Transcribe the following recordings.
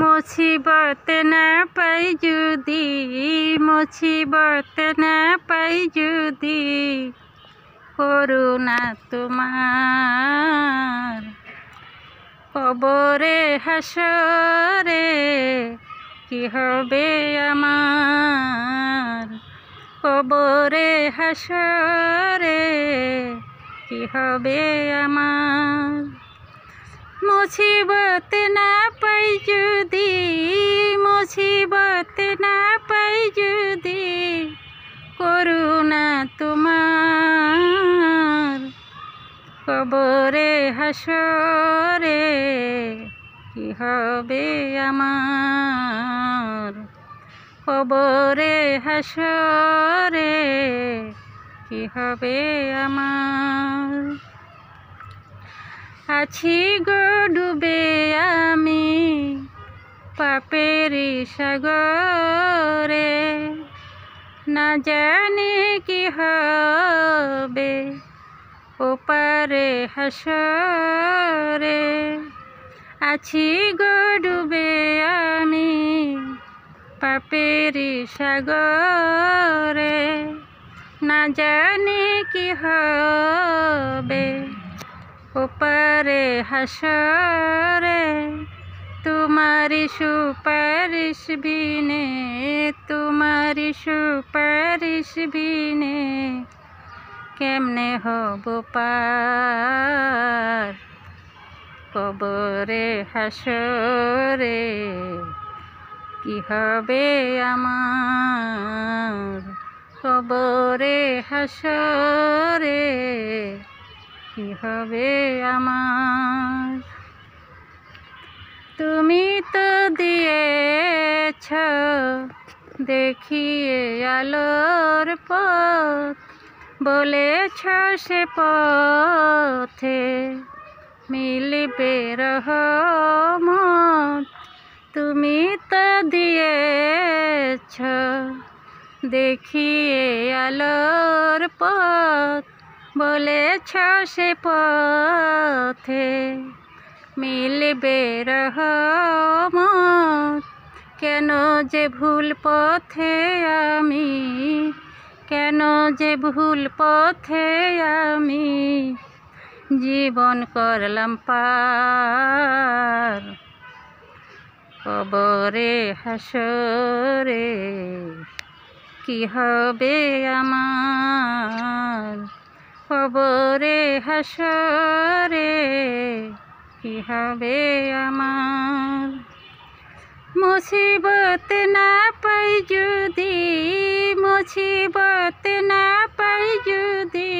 মুসিবত না পাই যদি, মুসিবত না পাই যদি, করুণা তোমার কবরে হাসরে কি হবে আমার, কবরে হাসরে কি হবে আমার। মুসিবত না পাই যদি, মুসিবত না পাই যদি, করুণা তোমার কবরে হাসরে কি হবে আমার, কবরে হাসরে কি হবে আমার। আছি গো ডুবে আমি পাপের সাগরে, না জানি কি হবে ওপারে হাসরে। আছি গো ডুবে আমি পাপের সাগরে, না জানি কি হবে ওপারে হাসরে। তোমারি সুপারিশ বিনে, তোমারি সুপারিশ বিনে, কেমনে হব পার কবরে হাসরে কি হবে আমার, কবরে হাসরে কি হবে আমার। তুমি তো দিয়েছ দেখিয়ে আলোর পথ, বলেছ সে পথে মিলবে রহমত। তুমি তো দিয়েছ দেখিয়ে আলোর পথ, বলেছ সে পথে মিলবে রহমত। কেন যে ভুল পথে আমি, কেন যে ভুল পথে আমি জীবন করলাম পার, কবরে হাসরে কি হবে আমার, কবরে হাসরে কি হবে আমার। মুসিবত না পাই যদি, মুসিবত না পাই যদি,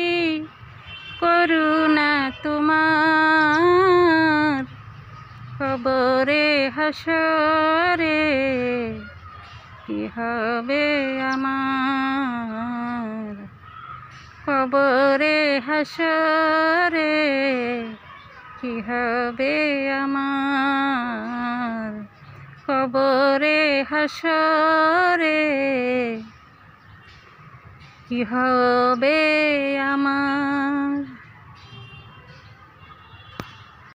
করুণা তোমার কবরে হাসরে কি হবে আমার, কবরে হাসরে কি হবে আমার, কবরে হাসরে কি হবে আমার।